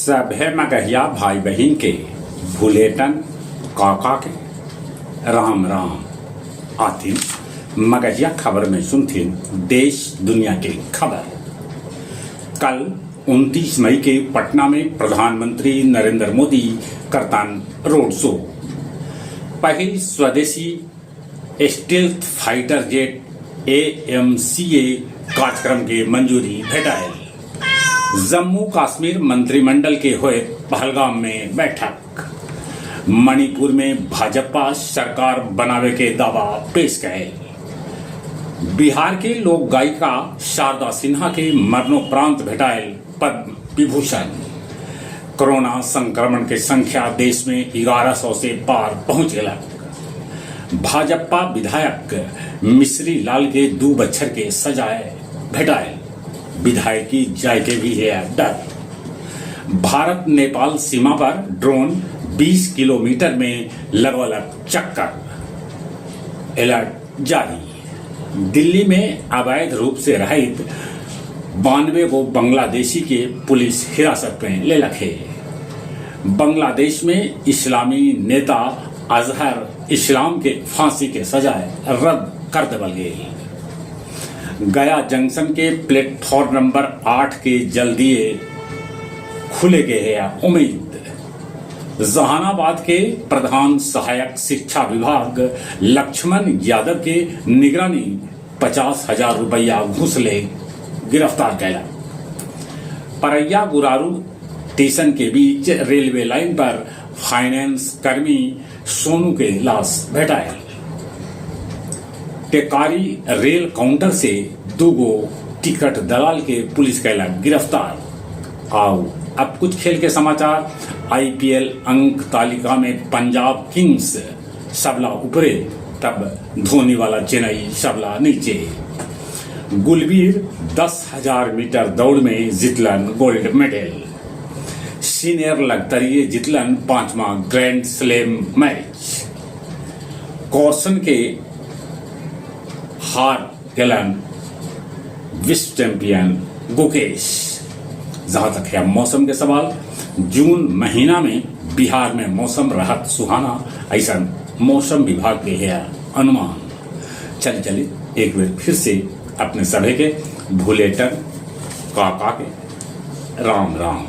सभे मगहिया भाई बहन के भूलेटन काका के राम राम आथिन मगहिया खबर में सुनथिन देश दुनिया के खबर। कल 29 मई के पटना में प्रधानमंत्री नरेंद्र मोदी करतान रोड शो। पहली स्वदेशी स्टेल्थ फाइटर जेट AMCA कार्यक्रम के मंजूरी भेटायल। जम्मू कश्मीर मंत्रिमंडल के हुए पहलगाम में बैठक। मणिपुर में भाजपा सरकार बनावे के दावा पेश करे। बिहार के लोक गायिका शारदा सिन्हा के मरणोपरांत भेटायल पद्म विभूषण। कोरोना संक्रमण के संख्या देश में 1100 से पार पहुंच गया। भाजपा विधायक मिश्री लाल के 2 बच्चर के सजाए भेटायल। विधायकी जाय के भी है डर। भारत नेपाल सीमा पर ड्रोन 20 किलोमीटर में लगभग चक्कर। अलर्ट जारी। दिल्ली में अवैध रूप से रहित 92 को बांग्लादेशी के पुलिस हिरासत में ले रखे। बांग्लादेश में इस्लामी नेता अजहर इस्लाम के फांसी के सजाए रद्द कर देवल गई। गया जंक्शन के प्लेटफॉर्म नंबर 8 के जल्दी खुले गए है उम्मीद। जहानाबाद के प्रधान सहायक शिक्षा विभाग लक्ष्मण यादव के निगरानी 50,000 रुपया घूस ले गिरफ्तार किया। परैया गुरारू स्टेशन के बीच रेलवे लाइन पर फाइनेंस कर्मी सोनू के लाश भेटायल। टेकारी रेल काउंटर से 2 टिकट दलाल के पुलिस कैला गिरफ्तार। आओ अब कुछ खेल के समाचार। IPL अंक तालिका में पंजाब किंग्स सबला ऊपरे, तब धोनी वाला चेन्नई सबला नीचे। गुलबीर 10,000 मीटर दौड़ में जीतलन गोल्ड मेडल। सीनियर लगतरिये जीतलन 5वां ग्रैंड स्लैम मैच। कौशन के हार गलन विश्व चैंपियन गुकेश। जहां तक है मौसम के सवाल, जून महीना में बिहार में मौसम रहत सुहाना, ऐसा मौसम विभाग के है अनुमान। चलिए एक बार फिर से अपने सभी के भूलेटन काका के राम राम।